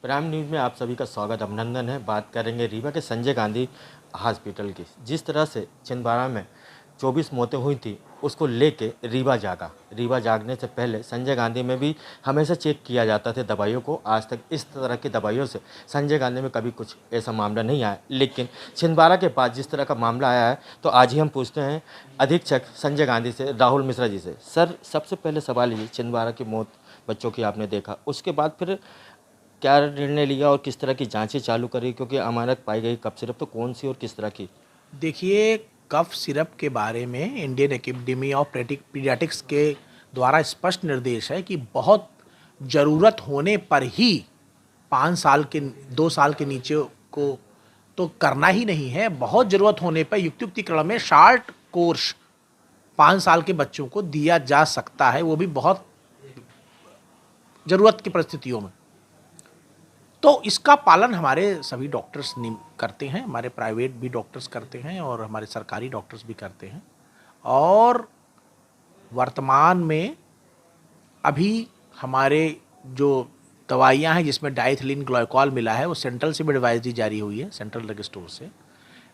Prime news में आप सभी का स्वागत अभिनंदन है। बात करेंगे रीवा के संजय गांधी हॉस्पिटल की। जिस तरह से छिंदवाड़ा में 24 मौतें हुई थी, उसको लेके रीवा जागा। रीवा जागने से पहले संजय गांधी में भी हमेशा चेक किया जाता था दवाइयों को। आज तक इस तरह की दवाइयों से संजय गांधी में कभी कुछ ऐसा मामला नहीं आया, लेकिन छिंदवाड़ा के बाद जिस तरह का मामला आया है, तो आज ही हम पूछते हैं अधीक्षक संजय गांधी से, राहुल मिश्रा जी से। सर, सबसे पहले सवाल ये, छिंदवाड़ा की मौत बच्चों की आपने देखा, उसके बाद फिर क्या निर्णय लिया और किस तरह की जांचें चालू करी, क्योंकि अमानक पाई गई कफ सिरप तो कौन सी और किस तरह की? देखिए, कफ सिरप के बारे में इंडियन एकेडमी ऑफ पीडियाट्रिक्स के द्वारा स्पष्ट निर्देश है कि बहुत ज़रूरत होने पर ही 5 साल के 2 साल के नीचे को तो करना ही नहीं है। बहुत ज़रूरत होने पर युक्तियुक्तिकरण में शार्ट कोर्स 5 साल के बच्चों को दिया जा सकता है, वो भी बहुत ज़रूरत की परिस्थितियों में। तो इसका पालन हमारे सभी डॉक्टर्स करते हैं, हमारे प्राइवेट भी डॉक्टर्स करते हैं और हमारे सरकारी डॉक्टर्स भी करते हैं। और वर्तमान में अभी हमारे जो दवाइयाँ हैं जिसमें डाइथिलीन ग्लाइकॉल मिला है, वो सेंट्रल से भी एडवाइजरी जारी हुई है, सेंट्रल ड्रग स्टोर से।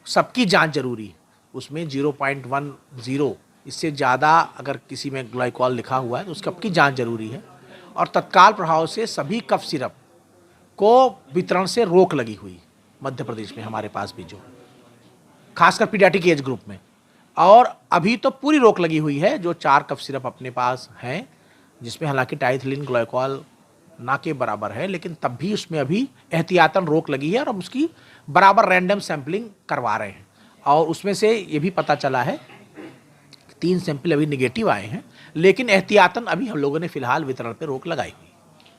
सबकी जांच जरूरी है। उसमें 0.10 इससे ज़्यादा अगर किसी में ग्लाइकॉल लिखा हुआ है तो उसकी सबकी जांच जरूरी है। और तत्काल प्रभाव से सभी कफ सिरप को वितरण से रोक लगी हुई मध्य प्रदेश में, हमारे पास भी जो खासकर पीडियाट्रिक एज ग्रुप में। और अभी तो पूरी रोक लगी हुई है जो 4 कफ सिरप अपने पास हैं, जिसमें हालांकि डाइथिलीन ग्लाइकॉल ना के बराबर है, लेकिन तब भी उसमें अभी एहतियातन रोक लगी है और हम उसकी बराबर रैंडम सैंपलिंग करवा रहे हैं। और उसमें से ये भी पता चला है 3 सैंपल अभी निगेटिव आए हैं, लेकिन एहतियातन अभी हम लोगों ने फिलहाल वितरण पर रोक लगाई हुई।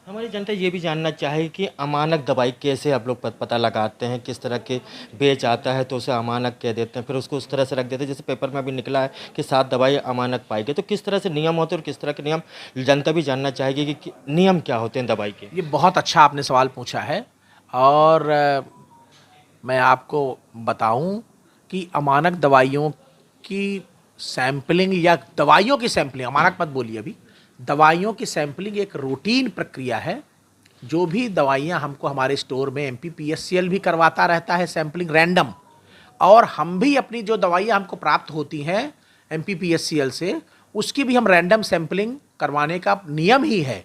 हमारी जनता ये भी जानना चाहेगी कि अमानक दवाई कैसे आप लोग पता लगाते हैं, किस तरह के बेच आता है तो उसे अमानक कह देते हैं, फिर उसको उस तरह से रख देते हैं। जैसे पेपर में भी निकला है कि 7 दवाई अमानक पाई गई, तो किस तरह से नियम होते हैं और किस तरह के नियम जनता भी जानना चाहेगी कि नियम क्या होते हैं दवाई के? ये बहुत अच्छा आपने सवाल पूछा है। और मैं आपको बताऊं कि अमानक दवाइयों की सैंपलिंग या दवाइयों की सैंपलिंग, अमानक मत बोलिए, अभी दवाइयों की सैंपलिंग एक रूटीन प्रक्रिया है। जो भी दवाइयां हमको हमारे स्टोर में MPPSCL भी करवाता रहता है सैंपलिंग रैंडम, और हम भी अपनी जो दवाइयां हमको प्राप्त होती हैं MPPSCL से, उसकी भी हम रैंडम सैंपलिंग करवाने का नियम ही है।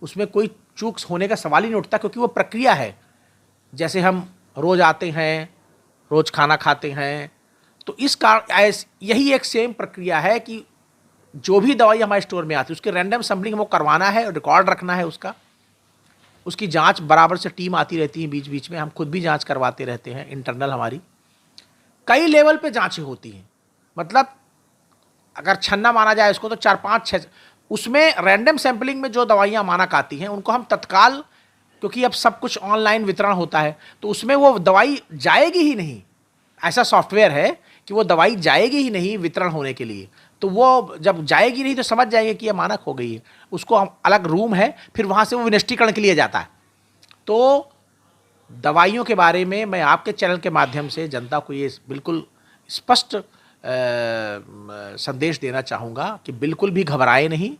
उसमें कोई चूक होने का सवाल ही नहीं उठता, क्योंकि वो प्रक्रिया है। जैसे हम रोज आते हैं, रोज खाना खाते हैं, तो इस कारण यही एक सेम प्रक्रिया है कि जो भी दवाई हमारे स्टोर में आती है उसकी रैंडम सैंपलिंग हमको करवाना है और रिकॉर्ड रखना है उसका। उसकी जांच बराबर से टीम आती रहती है बीच बीच में, हम खुद भी जांच करवाते रहते हैं इंटरनल। हमारी कई लेवल पे जांचें होती हैं, मतलब अगर छन्ना माना जाए इसको तो 4 5 6 उसमें रैंडम सैंपलिंग में जो दवाइयां मानक आती हैं उनको हम तत्काल, क्योंकि अब सब कुछ ऑनलाइन वितरण होता है, तो उसमें वो दवाई जाएगी ही नहीं। ऐसा सॉफ्टवेयर है कि वो दवाई जाएगी ही नहीं वितरण होने के लिए। तो वो जब जाएगी नहीं तो समझ जाएंगे कि ये मानक हो गई है। उसको हम अलग रूम है, फिर वहाँ से वो विनिष्टीकरण के लिए जाता है। तो दवाइयों के बारे में मैं आपके चैनल के माध्यम से जनता को ये बिल्कुल स्पष्ट संदेश देना चाहूँगा कि बिल्कुल भी घबराए नहीं,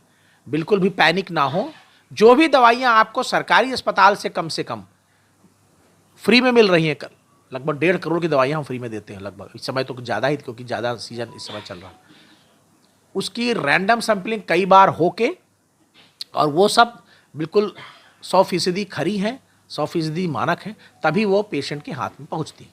बिल्कुल भी पैनिक ना हो। जो भी दवाइयाँ आपको सरकारी अस्पताल से कम फ्री में मिल रही हैं, लगभग 1.5 करोड़ की दवाइयाँ हम फ्री में देते हैं लगभग, इस समय तो ज़्यादा ही, क्योंकि ज़्यादा सीजन इस समय चल रहा है। उसकी रैंडम सैंपलिंग कई बार होके, और वो सब बिल्कुल 100% खरी हैं, 100% मानक हैं, तभी वो पेशेंट के हाथ में पहुंचती है।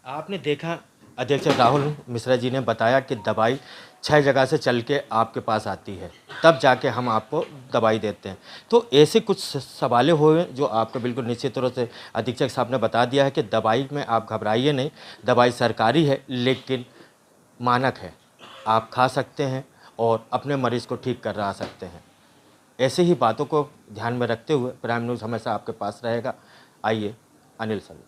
आपने देखा, अध्यक्ष राहुल मिश्रा जी ने बताया कि दवाई 6 जगह से चल के आपके पास आती है, तब जाके हम आपको दवाई देते हैं। तो ऐसे कुछ सवाल हुए जो आपको बिल्कुल निश्चित तौर से अधीक्षक साहब ने बता दिया है कि दवाई में आप घबराइए नहीं, दवाई सरकारी है लेकिन मानक है, आप खा सकते हैं और अपने मरीज़ को ठीक कर सकते हैं। ऐसे ही बातों को ध्यान में रखते हुए प्राइम न्यूज़ हमेशा आपके पास रहेगा। आइए अनिल सर।